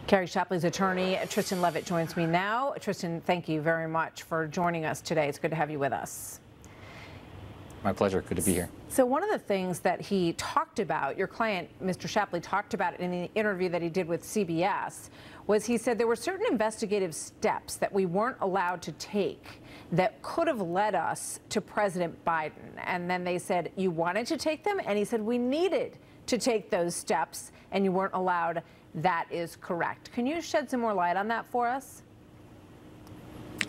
Gary Shapley's attorney, Tristan Leavitt, joins me now. Tristan, thank you very much for joining us today. It's good to have you with us. My pleasure. Good to be here. So one of the things that he talked about, your client, Mr. Shapley, talked about in the interview that he did with CBS, was he said there were certain investigative steps that we weren't allowed to take that could have led us to President Biden. And then they said, you wanted to take them? And he said, we needed to take those steps, and you weren't allowed. That is correct. Can you shed some more light on that for us?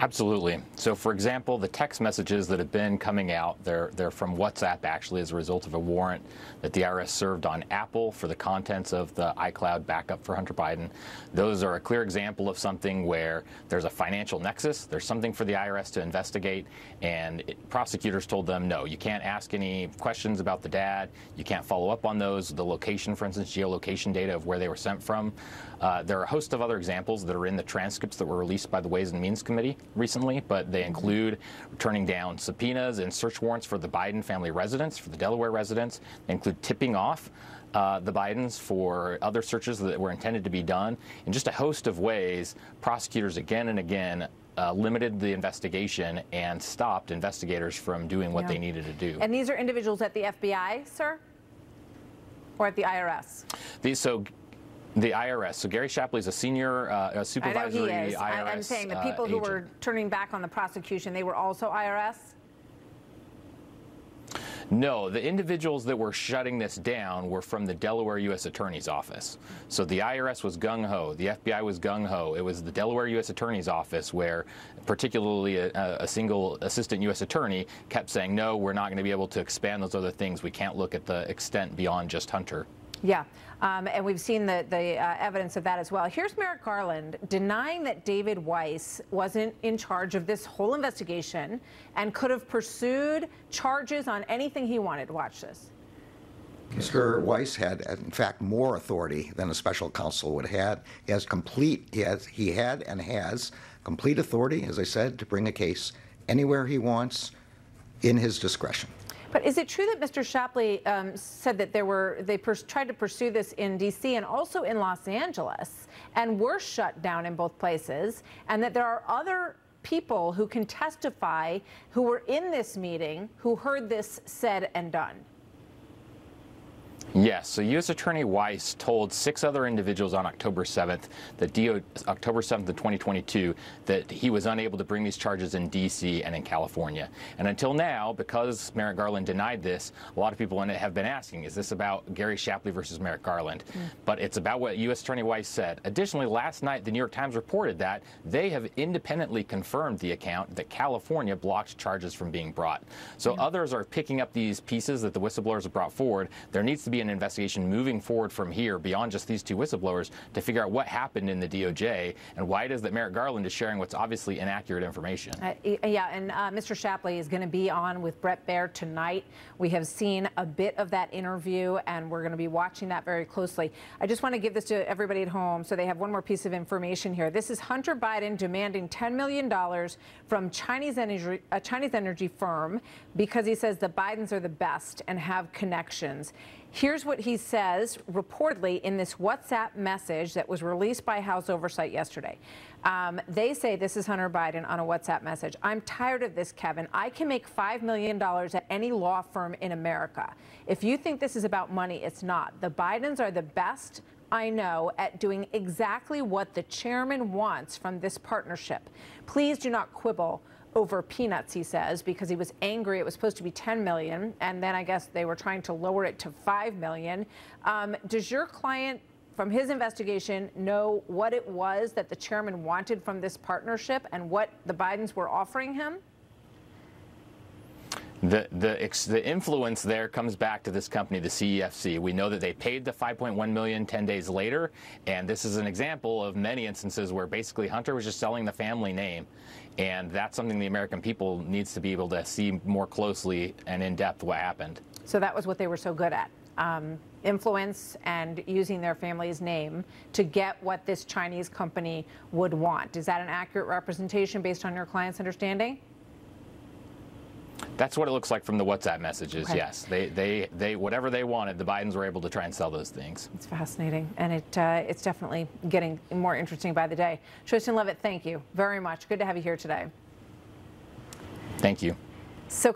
Absolutely. So, for example, the text messages that have been coming out, they're from WhatsApp, actually, as a result of a warrant that the IRS served on Apple for the contents of the iCloud backup for Hunter Biden. Those are a clear example of something where there's a financial nexus. There's something for the IRS to investigate, and prosecutors told them, no, you can't ask any questions about the dad. You can't follow up on those. The location, for instance, geolocation data of where they were sent from. There are a host of other examples that are in the transcripts that were released by the Ways and Means Committee recently, but they include turning down subpoenas and search warrants for the Biden family residence, for the Delaware residence. They include tipping off the Bidens for other searches that were intended to be done. In just a host of ways, prosecutors again and again limited the investigation and stopped investigators from doing what they needed to do. And these are individuals at the FBI, sir? Or at the IRS? The IRS. So Gary Shapley is a senior supervisory I know he is. IRS I'm saying the people who were turning back on the prosecution, they were also IRS? No, the individuals that were shutting this down were from the Delaware U.S. Attorney's Office. So the IRS was gung-ho, the FBI was gung-ho. It was the Delaware U.S. Attorney's Office where particularly a single assistant U.S. attorney kept saying, no, we're not going to be able to expand those other things. We can't look at the extent beyond just Hunter. Yeah, and we've seen the evidence of that as well. Here's Merrick Garland denying that David Weiss wasn't in charge of this whole investigation and could have pursued charges on anything he wanted. Watch this. Mr. Weiss had, in fact, more authority than a special counsel would have. He had and has complete authority, as I said, to bring a case anywhere he wants in his discretion. But is it true that Mr. Shapley said that they tried to pursue this in D.C. and also in Los Angeles and were shut down in both places, and that there are other people who can testify who were in this meeting who heard this said and done? Yes, so U.S. Attorney Weiss told 6 other individuals on October 7th, October 7th of 2022, that he was unable to bring these charges in D.C. and in California. And until now, because Merrick Garland denied this, a lot of people in it have been asking, is this about Gary Shapley versus Merrick Garland? But it's about what U.S. Attorney Weiss said. Additionally, last night, the New York Times reported that they have independently confirmed the account that California blocked charges from being brought. So others are picking up these pieces that the whistleblowers have brought forward. There needs to be an investigation moving forward from here beyond just these 2 whistleblowers to figure out what happened in the DOJ and why it is that Merrick Garland is sharing what's obviously inaccurate information. Yeah, and Mr. Shapley is going to be on with Bret Baier tonight. We have seen a bit of that interview, and we're going to be watching that very closely. I just want to give this to everybody at home so they have one more piece of information here. This is Hunter Biden demanding $10 million from a Chinese energy firm because he says the Bidens are the best and have connections. Here's what he says reportedly in this WhatsApp message that was released by House Oversight yesterday. They say, this is Hunter Biden on a WhatsApp message. I'm tired of this, Kevin. I can make $5 million at any law firm in America. If you think this is about money, it's not. The Bidens are the best I know at doing exactly what the chairman wants from this partnership. Please do not quibble over peanuts, he says, because he was angry. It was supposed to be $10 million, and then I guess they were trying to lower it to $5 million. Does your client, from his investigation, know what it was that the chairman wanted from this partnership and what the Bidens were offering him? The influence there comes back to this company, the CEFC. We know that they paid the $5.1 million 10 days later, and this is an example of many instances where basically Hunter was just selling the family name, and that's something the American people needs to be able to see more closely and in depth what happened. So that was what they were so good at. Influence and using their family's name to get what this Chinese company would want. Is that an accurate representation based on your client's understanding? That's what it looks like from the WhatsApp messages. Okay. Yes, they whatever they wanted, the Bidens were able to try and sell those things. It's fascinating, and it's definitely getting more interesting by the day. Tristan Leavitt, thank you very much. Good to have you here today. Thank you. So